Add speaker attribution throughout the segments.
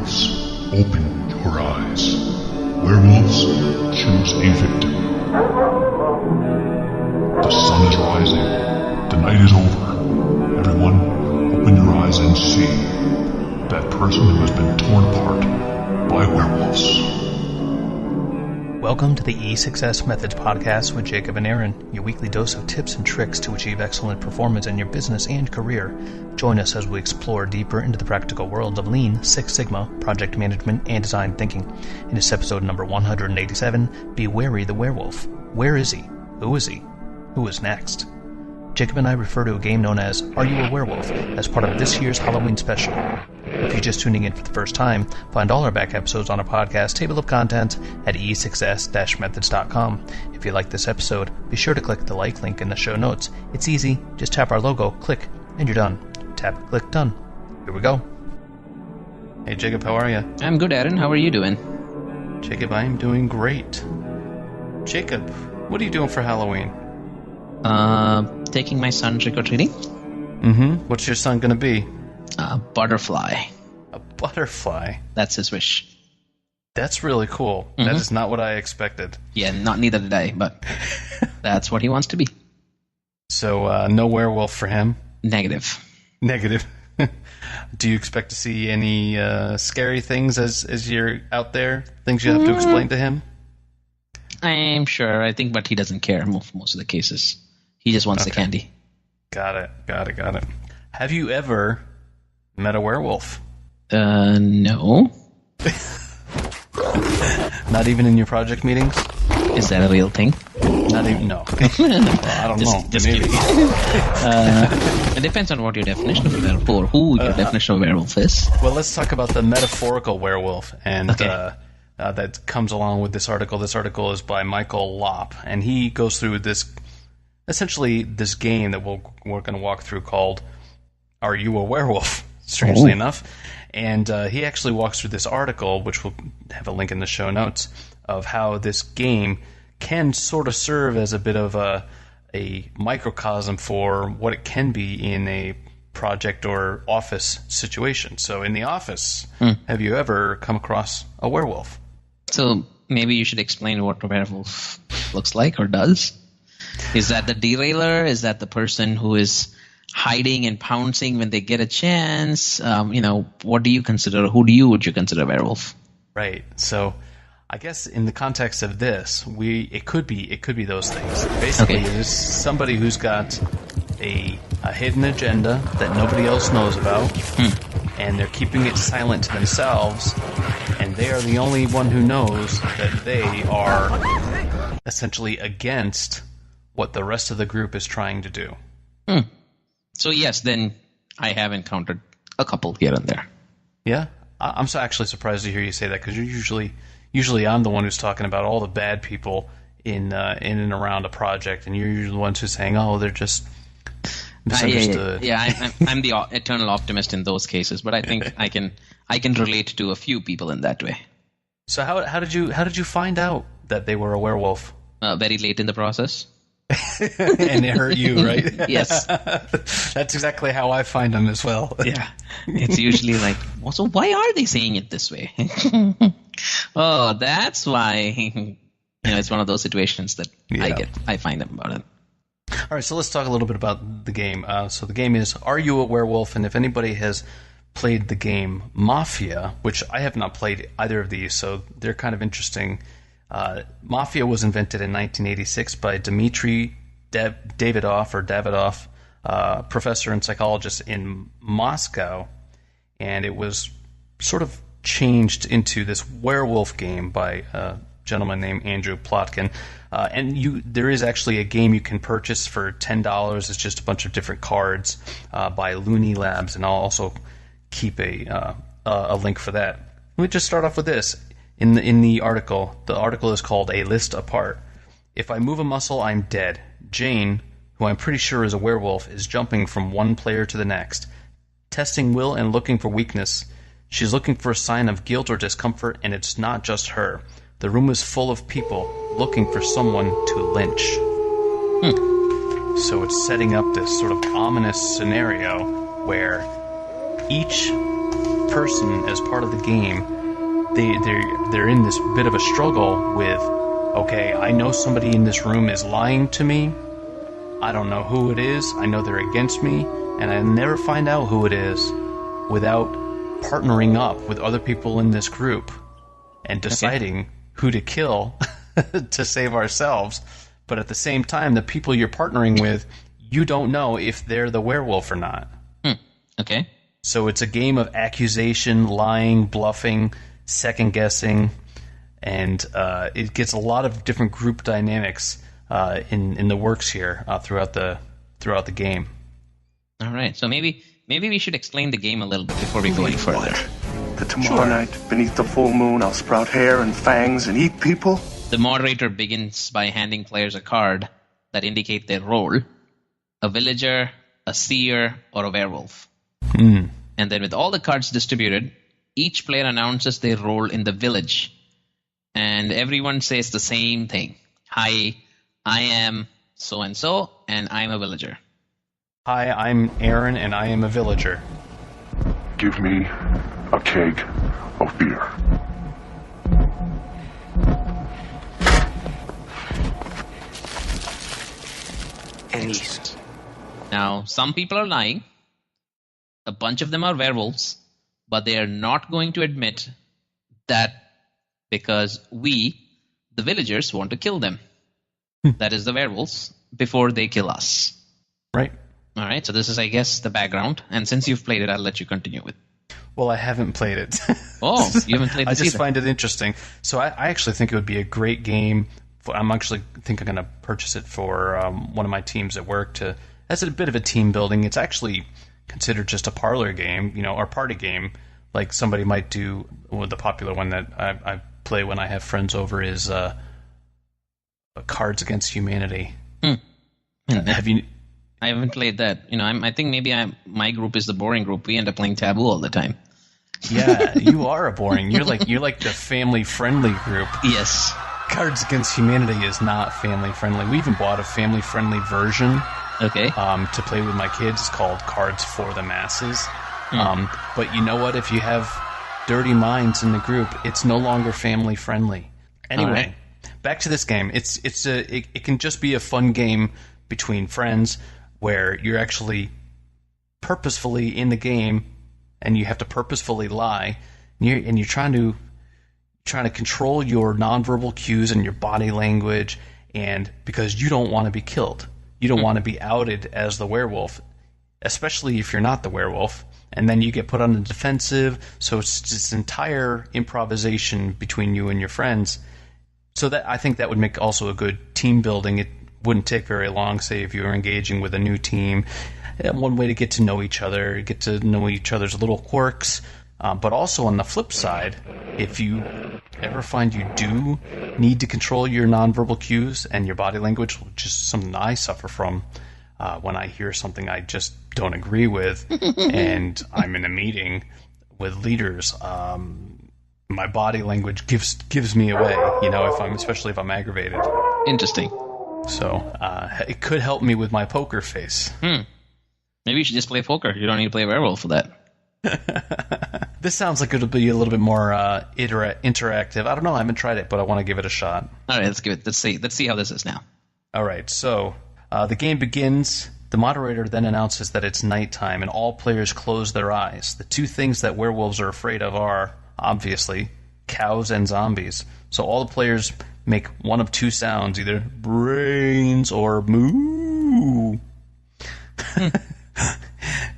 Speaker 1: Werewolves, open your eyes. Werewolves, choose a victim. The sun is rising. The night is over. Everyone, open your eyes and see that person who has been torn apart by werewolves.
Speaker 2: Welcome to the E6S Methods Podcast with Jacob and Aaron, your weekly dose of tips and tricks to achieve excellent performance in your business and career. Join us as we explore deeper into the practical worlds of Lean, Six Sigma, project management, and design thinking. In this episode number 187, be wary the werewolf. Where is he? Who is he? Who is next? Jacob and I refer to a game known as Are You a Werewolf as part of this year's Halloween special. If you're just tuning in for the first time, find all our back episodes on our podcast table of contents at e6s-methods.com. If you like this episode, be sure to click the like link in the show notes. It's easy. Just tap our logo, click, and you're done. Tap, click, done. Here we go. Hey, Jacob, how are you?
Speaker 3: I'm good, Aaron. How are you doing?
Speaker 2: Jacob, I am doing great. Jacob, what are you doing for Halloween?
Speaker 3: Taking my son trick-or-treating.
Speaker 2: What's your son gonna be?
Speaker 3: A butterfly.
Speaker 2: A butterfly?
Speaker 3: That's his wish.
Speaker 2: That's really cool. That is not what I expected.
Speaker 3: Yeah, neither did I, but that's what he wants to be.
Speaker 2: So, no werewolf for him?
Speaker 3: Negative.
Speaker 2: Do you expect to see any scary things as you're out there? Things you have to explain to him?
Speaker 3: I'm sure. I think, but he doesn't care most of the cases. He just wants the candy. Got it.
Speaker 2: Have you ever met a werewolf?
Speaker 3: No.
Speaker 2: Not even in your project meetings?
Speaker 3: Is that a real thing?
Speaker 2: Not even, no. Well, I don't know.
Speaker 3: Just
Speaker 2: maybe.
Speaker 3: It depends on what your definition of a werewolf, or who your definition of a werewolf is.
Speaker 2: Well, let's talk about the metaphorical werewolf, and that comes along with this article. This article is by Michael Lopp, and he goes through this game that we're going to walk through called Are You a Werewolf? Strangely enough. And he actually walks through this article, which we'll have a link in the show notes, of how this game can sort of serve as a bit of a microcosm for what it can be in a project or office situation. So in the office, have you ever come across a werewolf?
Speaker 3: So maybe you should explain what a werewolf looks like or does. Is that the derailer? Is that the person who is hiding and pouncing when they get a chance? What do you consider? Would you consider a werewolf?
Speaker 2: Right. So, I guess in the context of this, it could be those things. Basically, there's somebody who's got a hidden agenda that nobody else knows about, and they're keeping it silent to themselves, and they are the only one who knows that they are essentially against what the rest of the group is trying to do.
Speaker 3: So yes, then I have encountered a couple here and there.
Speaker 2: Yeah? I'm so actually surprised to hear you say that, because you're usually I'm the one who's talking about all the bad people in and around a project, and you're usually the ones who's saying, oh, they're just misunderstood.
Speaker 3: I'm the eternal optimist in those cases, but I think I can relate to a few people in that way.
Speaker 2: So how did you find out that they were a werewolf?
Speaker 3: Very late in the process.
Speaker 2: And it hurt you, right?
Speaker 3: Yes.
Speaker 2: That's exactly how I find them as well.
Speaker 3: Yeah. It's usually like, well, so why are they saying it this way? Oh, that's why. It's one of those situations that I find them about it.
Speaker 2: All right, so let's talk a little bit about the game. So the game is Are You a Werewolf? And if anybody has played the game Mafia, which I have not played either of these, so they're kind of interesting. Mafia was invented in 1986 by Dmitry Davidov, professor and psychologist in Moscow, and it was sort of changed into this werewolf game by a gentleman named Andrew Plotkin. And there is actually a game you can purchase for $10. It's just a bunch of different cards by Looney Labs, and I'll also keep a link for that. Let me just start off with this. In the article is called A List Apart. If I move a muscle, I'm dead. Jane, who I'm pretty sure is a werewolf, is jumping from one player to the next, testing will and looking for weakness. She's looking for a sign of guilt or discomfort, and it's not just her. The room is full of people looking for someone to lynch. So it's setting up this sort of ominous scenario where each person, as part of the game, they're in this bit of a struggle with, okay, I know somebody in this room is lying to me. I don't know who it is. I know they're against me, and I never find out who it is without partnering up with other people in this group and deciding who to kill to save ourselves. But at the same time, the people you're partnering with, you don't know if they're the werewolf or not.
Speaker 3: Okay.
Speaker 2: So it's a game of accusation, lying, bluffing, second-guessing, and it gets a lot of different group dynamics in the works here throughout the game.
Speaker 3: All right. So maybe we should explain the game a little bit before we go any further.
Speaker 4: That tomorrow night, beneath the full moon, I'll sprout hair and fangs and eat people?
Speaker 3: The moderator begins by handing players a card that indicate their role: a villager, a seer, or a werewolf. And then with all the cards distributed, each player announces their role in the village. And everyone says the same thing. Hi, I am so-and-so, and I'm a villager.
Speaker 2: Hi, I'm Aaron, and I am a villager.
Speaker 1: Give me a keg of beer.
Speaker 4: And east.
Speaker 3: Now, some people are lying. A bunch of them are werewolves, but they are not going to admit that because we, the villagers, want to kill them. That is the werewolves before they kill us.
Speaker 2: Right.
Speaker 3: All right, so this is, I guess, the background. And since you've played it, I'll let you continue with.
Speaker 2: Well, I haven't played it.
Speaker 3: Oh, you haven't played this
Speaker 2: I just
Speaker 3: either.
Speaker 2: find it interesting. So I actually think it would be a great game. I'm actually think I'm going to purchase it for one of my teams at work as a bit of a team building. It's actually considered just a parlor game, or party game, like somebody might do. Well, the popular one that I play when I have friends over is Cards Against Humanity. Have you?
Speaker 3: I haven't played that. I think maybe my group is the boring group. We end up playing Taboo all the time.
Speaker 2: Yeah, you are a boring. You're like the family friendly group.
Speaker 3: Yes.
Speaker 2: Cards Against Humanity is not family friendly. We even bought a family friendly version.
Speaker 3: Okay.
Speaker 2: To play with my kids. It's called Cards for the Masses. But you know what? If you have dirty minds in the group, it's no longer family friendly. Anyway, back to this game. It can just be a fun game between friends where you're actually purposefully in the game and you have to purposefully lie, and you're trying to control your nonverbal cues and your body language, and because you don't want to be killed. You don't want to be outed as the werewolf, especially if you're not the werewolf, and then you get put on the defensive. So it's this entire improvisation between you and your friends. So that I think that would make also a good team building. It wouldn't take very long, say, if you were engaging with a new team. One way to get to know each other, get to know each other's little quirks. But also on the flip side, if you ever find you do need to control your nonverbal cues and your body language, which is something I suffer from when I hear something I just don't agree with, and I'm in a meeting with leaders, my body language gives me away. Especially if I'm aggravated.
Speaker 3: Interesting.
Speaker 2: So it could help me with my poker face.
Speaker 3: Maybe you should just play poker. You don't need to play werewolf for that.
Speaker 2: This sounds like it'll be a little bit more interactive. I don't know. I haven't tried it, but I want to give it a shot.
Speaker 3: All right, let's give it. Let's see how this is now.
Speaker 2: All right. So the game begins. The moderator then announces that it's nighttime, and all players close their eyes. The two things that werewolves are afraid of are, obviously, cows and zombies. So all the players make one of two sounds, either brains or moo.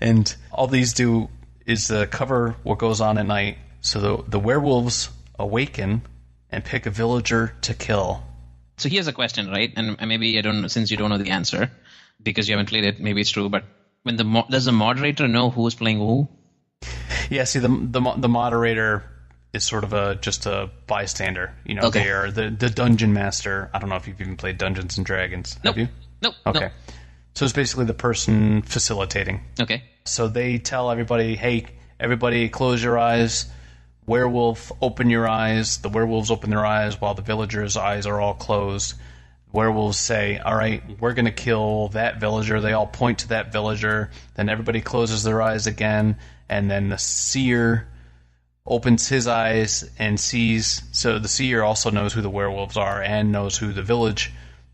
Speaker 2: And all these do is cover what goes on at night. So the werewolves awaken and pick a villager to kill.
Speaker 3: So here's a question, right? And maybe I don't know, since you don't know the answer because you haven't played it. Maybe it's true, but when does the moderator know who is playing who?
Speaker 2: Yeah, see, the moderator is sort of just a bystander.
Speaker 3: Okay.
Speaker 2: They are the dungeon master. I don't know if you've even played Dungeons and Dragons.
Speaker 3: Nope.
Speaker 2: Have you?
Speaker 3: Nope.
Speaker 2: Okay.
Speaker 3: Nope.
Speaker 2: So it's basically the person facilitating.
Speaker 3: Okay.
Speaker 2: So they tell everybody, hey, everybody close your eyes. Werewolf, open your eyes. The werewolves open their eyes while the villagers' eyes are all closed. Werewolves say, all right, we're going to kill that villager. They all point to that villager. Then everybody closes their eyes again. And then the seer opens his eyes and sees. So the seer also knows who the werewolves are and knows who the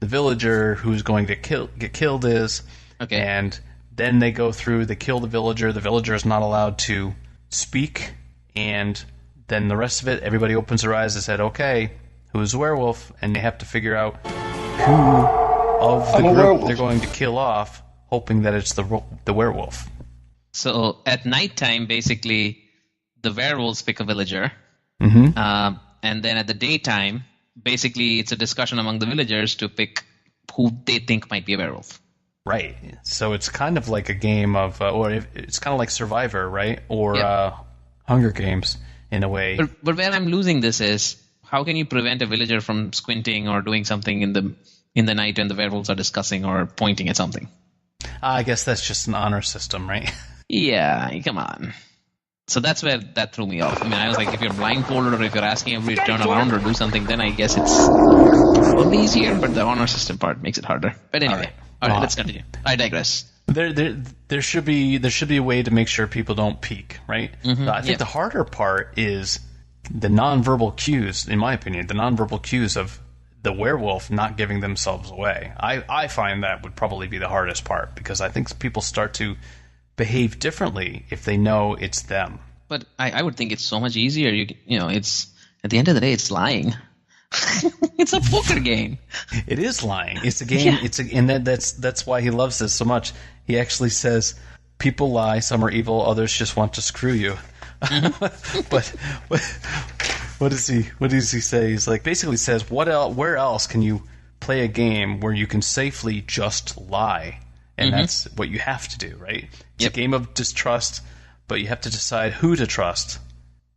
Speaker 2: villager who's going to get killed is.
Speaker 3: Okay.
Speaker 2: And then they go through. They kill the villager. The villager is not allowed to speak. And then the rest of it, everybody opens their eyes and said, "Okay, who's the werewolf?" And they have to figure out who of the group they're going to kill off, hoping that it's the werewolf.
Speaker 3: So at nighttime, basically, the werewolves pick a villager.
Speaker 2: Mm-hmm.
Speaker 3: And then at the daytime, basically, it's a discussion among the villagers to pick who they think might be a werewolf.
Speaker 2: Right. So it's kind of like a game of, it's kind of like Survivor, right? Or Hunger Games in a way.
Speaker 3: But where I'm losing this is, how can you prevent a villager from squinting or doing something in the night when the werewolves are discussing or pointing at something?
Speaker 2: I guess that's just an honor system, right?
Speaker 3: Yeah, come on. So that's where that threw me off. I mean, I was like, if you're blindfolded or if you're asking everybody to turn around or do something, then I guess it's a little easier, but the honor system part makes it harder. But anyway, all right, let's continue. I digress.
Speaker 2: There should be a way to make sure people don't peek, right?
Speaker 3: Mm-hmm,
Speaker 2: I think the harder part is the nonverbal cues, in my opinion, the nonverbal cues of the werewolf not giving themselves away. I find that would probably be the hardest part, because I think people start to behave differently if they know it's them.
Speaker 3: But I would think it's so much easier. You know, it's at the end of the day, it's lying. It's a poker game.
Speaker 2: It is lying. It's a game.
Speaker 3: Yeah.
Speaker 2: That's why he loves this so much. He actually says, "People lie. Some are evil. Others just want to screw you."
Speaker 3: Mm-hmm.
Speaker 2: But what does he say? He's like, basically says, where else can you play a game where you can safely just lie? And that's what you have to do, right? It's a game of distrust, but you have to decide who to trust,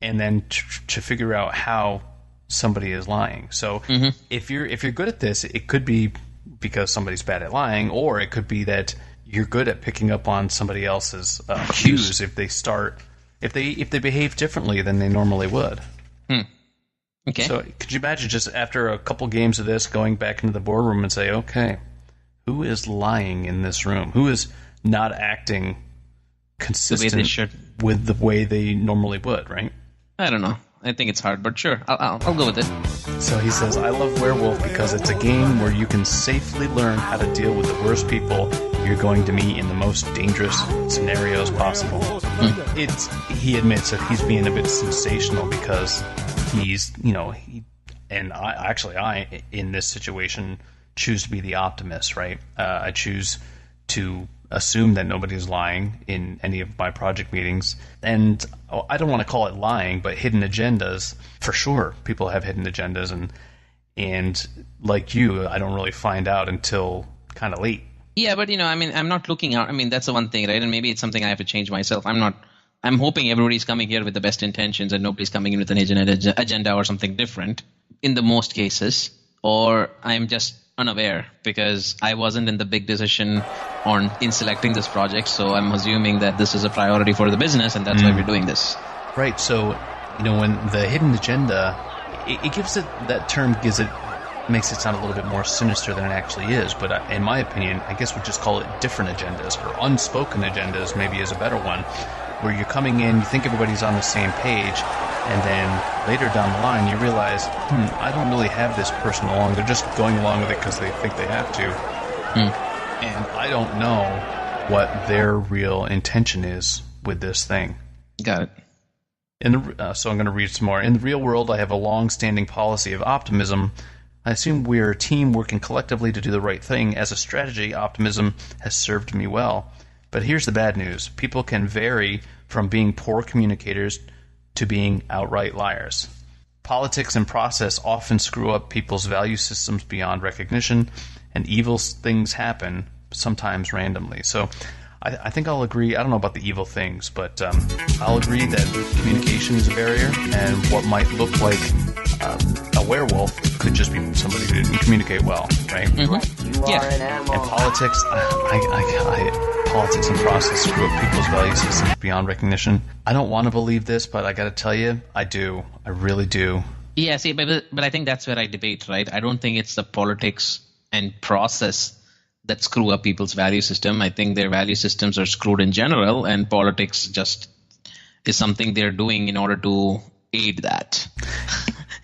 Speaker 2: and then to figure out how somebody is lying. So if you're good at this, it could be because somebody's bad at lying, or it could be that you're good at picking up on somebody else's cues if they behave differently than they normally would.
Speaker 3: Okay.
Speaker 2: So could you imagine just after a couple games of this going back into the boardroom and say, okay, who is lying in this room? Who is not acting consistent with the way they normally would, right?
Speaker 3: I don't know. I think it's hard, but sure, I'll go with it.
Speaker 2: So he says, "I love Werewolf because it's a game where you can safely learn how to deal with the worst people you're going to meet in the most dangerous scenarios possible." He admits that he's being a bit sensational because he's, I in this situation choose to be the optimist, right? I choose to assume that nobody's lying in any of my project meetings. And I don't want to call it lying, but hidden agendas, for sure. People have hidden agendas, and like you, I don't really find out until kind of late.
Speaker 3: Yeah, but I'm not looking out. I mean, that's the one thing, right? And maybe it's something I have to change myself. I'm hoping everybody's coming here with the best intentions and nobody's coming in with an agenda or something different in the most cases. Or I'm just unaware because I wasn't in the big decision in selecting this project, so I'm assuming that this is a priority for the business, and that's why we're doing this.
Speaker 2: Right. So, when the hidden agenda, it gives it that term makes it sound a little bit more sinister than it actually is. But in my opinion, I guess we'd just call it different agendas, or unspoken agendas. Maybe is a better one, where you're coming in, you think everybody's on the same page, and then later down the line you realize, I don't really have this person along. They're just going along with it because they think they have to. And I don't know what their real intention is with this thing.
Speaker 3: Got it.
Speaker 2: So I'm going to read some more. In the real world, I have a long-standing policy of optimism. I assume we're a team working collectively to do the right thing. As a strategy, optimism has served me well. But here's the bad news. People can vary from being poor communicators to being outright liars. Politics and process often screw up people's value systems beyond recognition, and evil things happen, sometimes randomly. So I think I'll agree. I don't know about the evil things, but I'll agree that communication is a barrier, and what might look like a werewolf could just be somebody who didn't communicate well, right?
Speaker 3: Yeah.
Speaker 2: And politics, politics and process screw up people's value systems beyond recognition. I don't want to believe this, but I got to tell you, I do. I really do.
Speaker 3: Yeah, see, but I think that's where I debate, right? I don't think it's the politics and process that screw up people's value system. I think their value systems are screwed in general, and politics just is something they're doing in order to aid that.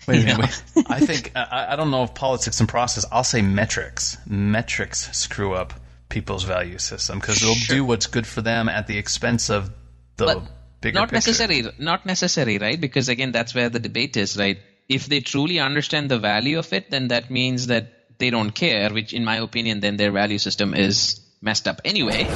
Speaker 2: Wait a minute. I think, I don't know if politics and process, I'll say metrics. Metrics screw up people's value system because they'll do what's good for them at the expense of the bigger picture.
Speaker 3: Not necessary, right? Because again, that's where the debate is, right? If they truly understand the value of it, then that means that they don't care, which in my opinion, then their value system is messed up anyway.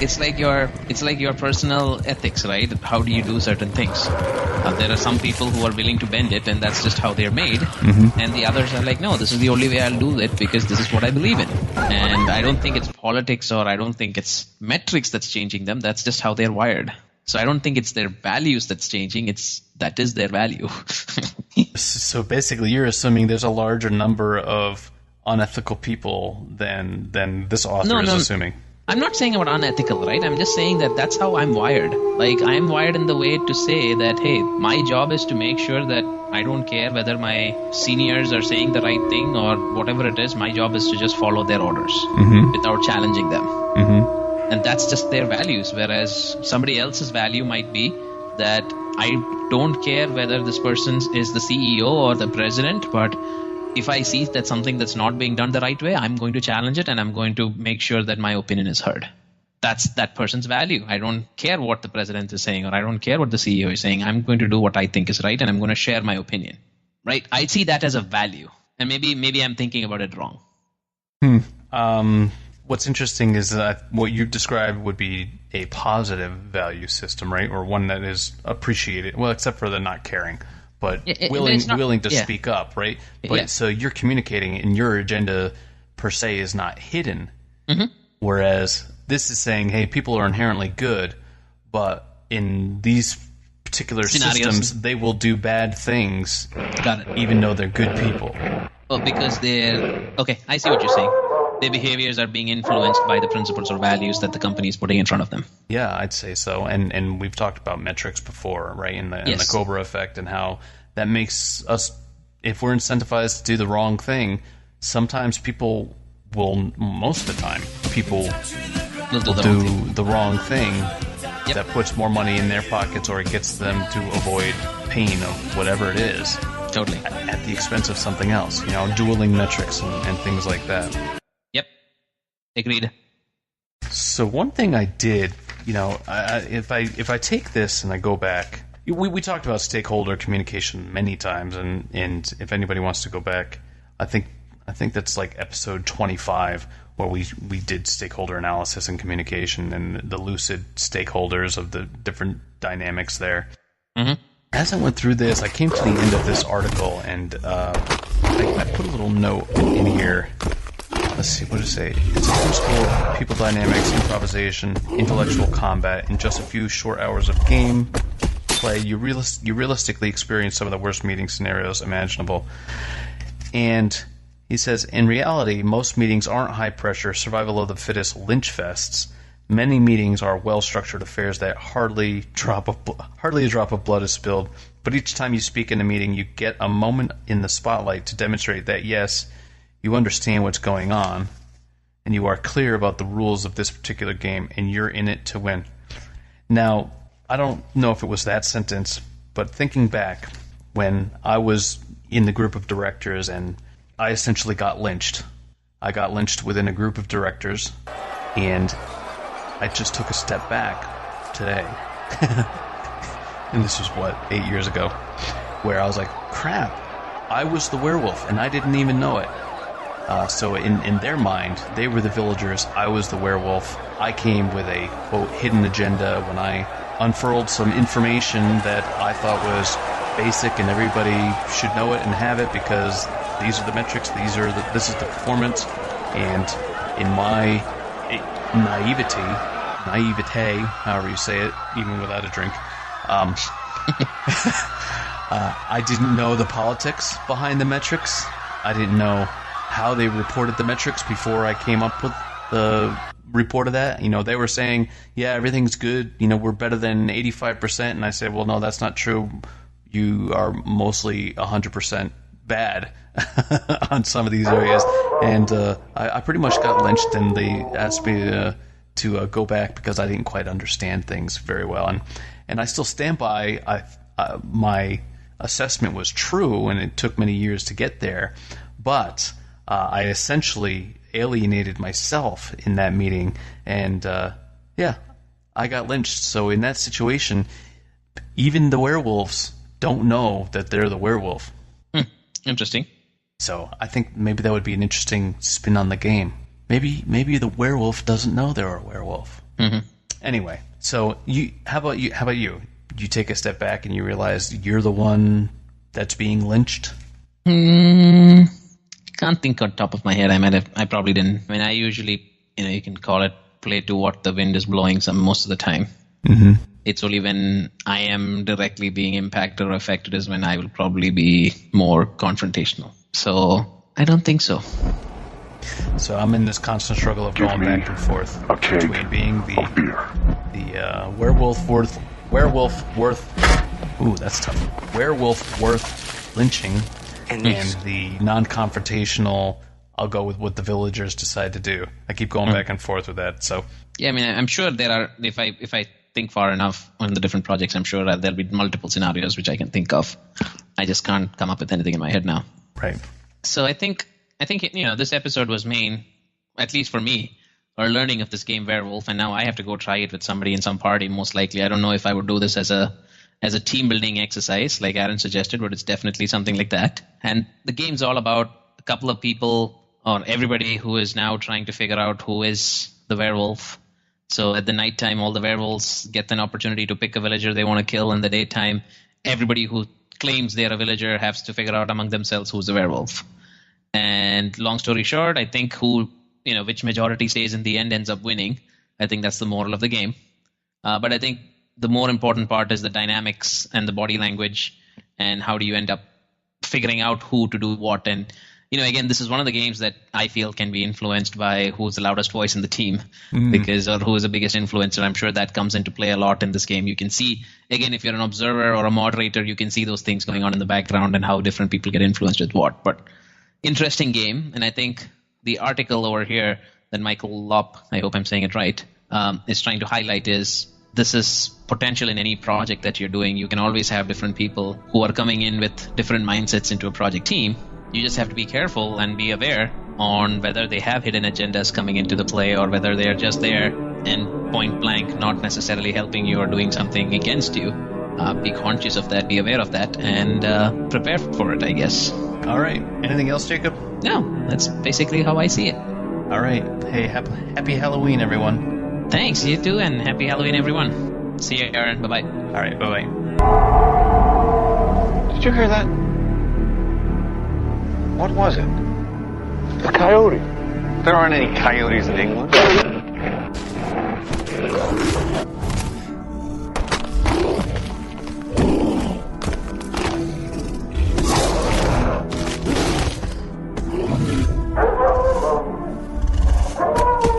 Speaker 3: It's like your personal ethics, right? How do you do certain things? There are some people who are willing to bend it, and that's just how they're made. Mm-hmm. And the others are like, no, this is the only way I'll do it because this is what I believe in. And I don't think it's politics, or I don't think it's metrics that's changing them. That's just how they're wired. So I don't think it's their values that's changing. That is their value.
Speaker 2: So basically, you're assuming there's a larger number of unethical people than this author is assuming.
Speaker 3: I'm not saying about unethical, right? I'm just saying that that's how I'm wired. Like, I'm wired in the way to say that, hey, my job is to make sure that I don't care whether my seniors are saying the right thing or whatever it is. My job is to just follow their orders without challenging them. Mm-hmm. And that's just their values. Whereas somebody else's value might be that I don't care whether this person is the CEO or the president, but if I see that something that's not being done the right way, I'm going to challenge it and I'm going to make sure that my opinion is heard. That's that person's value. I don't care what the president is saying, or I don't care what the CEO is saying. I'm going to do what I think is right, and I'm going to share my opinion. Right? I see that as a value. And maybe I'm thinking about it wrong.
Speaker 2: What's interesting is that what you described would be a positive value system, right? Or one that is appreciated. Well, except for the not caring. But willing to speak up, right? But so you're communicating, and your agenda per se is not hidden. Mm-hmm. Whereas this is saying, hey, people are inherently good, but in these particular systems, they will do bad things, even though they're good people.
Speaker 3: Well, because I see what you're saying. Their behaviors are being influenced by the principles or values that the company is putting in front of them.
Speaker 2: Yeah, I'd say so. And we've talked about metrics before, right? In the Cobra effect, and how that makes us, if we're incentivized to do the wrong thing, sometimes people will, most of the time, people will do the wrong thing that puts more money in their pockets, or it gets them to avoid pain of whatever it is.
Speaker 3: Totally.
Speaker 2: At the expense of something else, dueling metrics and things like that.
Speaker 3: Yep. Agreed.
Speaker 2: So one thing I did, if I take this and I go back, we talked about stakeholder communication many times, and if anybody wants to go back, I think that's like episode 25 where we did stakeholder analysis and communication and the lucid stakeholders of the different dynamics there. Mm-hmm. As I went through this, I came to the end of this article, and I put a little note in here. Let's see, what does it say? It's a principle of people dynamics, improvisation, intellectual combat. In just a few short hours of game play, you realistically experience some of the worst meeting scenarios imaginable. And he says, in reality, most meetings aren't high-pressure, survival-of-the-fittest lynch fests. Many meetings are well-structured affairs that hardly a drop of blood is spilled. But each time you speak in a meeting, you get a moment in the spotlight to demonstrate that, yes, you understand what's going on, and you are clear about the rules of this particular game, and you're in it to win. Now, I don't know if it was that sentence, but thinking back, when I was in the group of directors and I essentially got lynched. I got lynched within a group of directors, and I just took a step back today. And this was, 8 years ago, where I was like, crap, I was the werewolf, and I didn't even know it. So in their mind, they were the villagers, I was the werewolf. I came with a, quote, hidden agenda when I unfurled some information that I thought was basic and everybody should know it and have it because these are the metrics, this is the performance. And in my naivete, however you say it, even without a drink, I didn't know the politics behind the metrics. I didn't know how they reported the metrics before I came up with the report of that. They were saying, yeah, everything's good, we're better than 85%, and I said, well, no, that's not true. You are mostly 100% bad on some of these areas. And I pretty much got lynched, and they asked me to go back because I didn't quite understand things very well. And I still stand by my assessment was true, and it took many years to get there. But I essentially alienated myself in that meeting, and I got lynched. So in that situation, even the werewolves don't know that they're the werewolf.
Speaker 3: Interesting.
Speaker 2: So I think maybe that would be an interesting spin on the game. Maybe the werewolf doesn't know they're a werewolf.
Speaker 3: Mm-hmm.
Speaker 2: Anyway, so how about you? You take a step back and you realize you're the one that's being lynched?
Speaker 3: Can't think on top of my head. I probably didn't. I mean, I usually, you can call it play to what the wind is blowing most of the time.
Speaker 2: Mm-hmm.
Speaker 3: It's only when I am directly being impacted or affected is when I will probably be more confrontational. So I don't think so.
Speaker 2: So I'm in this constant struggle of going back and forth between being the werewolf worth lynching and the non-confrontational. I'll go with what the villagers decide to do. I keep going back and forth with that. So
Speaker 3: yeah, I mean, I'm sure there are. If I think far enough on the different projects, I'm sure there'll be multiple scenarios which I can think of. I just can't come up with anything in my head now.
Speaker 2: Right.
Speaker 3: So I think this episode was main, at least for me, or learning of this game Werewolf, and now I have to go try it with somebody in some party. Most likely, I don't know if I would do this as a team building exercise like Aaron suggested, but it's definitely something like that. And the game's all about a couple of people or everybody who is now trying to figure out who is the werewolf. So at the nighttime, all the werewolves get an opportunity to pick a villager they want to kill. In the daytime, everybody who claims they're a villager has to figure out among themselves who's the werewolf. And long story short, I think which majority stays in the end ends up winning. I think that's the moral of the game. But I think the more important part is the dynamics and the body language and how do you end up figuring out who to do what. And again, this is one of the games that I feel can be influenced by who's the loudest voice in the team, or who is the biggest influencer. I'm sure that comes into play a lot in this game. You can see, again, if you're an observer or a moderator, you can see those things going on in the background and how different people get influenced with what. But interesting game, and I think the article over here that Michael Lopp, I hope I'm saying it right, is trying to highlight is this is potential in any project that you're doing. You can always have different people who are coming in with different mindsets into a project team. You just have to be careful and be aware on whether they have hidden agendas coming into the play or whether they're just there and point blank not necessarily helping you or doing something against you. Be conscious of that, be aware of that, and prepare for it, I guess.
Speaker 2: All right. Anything else, Jacob?
Speaker 3: No, that's basically how I see it.
Speaker 2: All right. Hey, happy Halloween, everyone.
Speaker 3: Thanks, you too, and happy Halloween, everyone. See you, Aaron. Bye-bye.
Speaker 2: All right, bye-bye.
Speaker 5: Did you hear that? What was it? A coyote. There aren't any coyotes in England.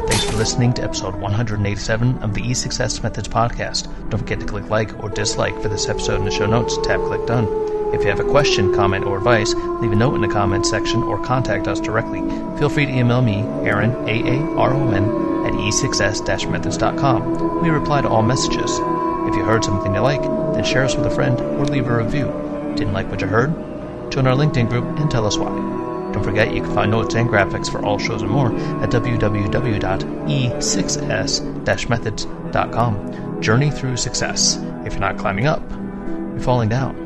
Speaker 2: Thanks for listening to episode 187 of the E6S Methods podcast. Don't forget to click like or dislike for this episode in the show notes. Tap click done. If you have a question, comment, or advice, leave a note in the comments section or contact us directly. Feel free to email me, Aaron, AARON, at e6s-methods.com. We reply to all messages. If you heard something you like, then share us with a friend or leave a review. Didn't like what you heard? Join our LinkedIn group and tell us why. Don't forget you can find notes and graphics for all shows and more at www.e6s-methods.com. Journey through success. If you're not climbing up, you're falling down.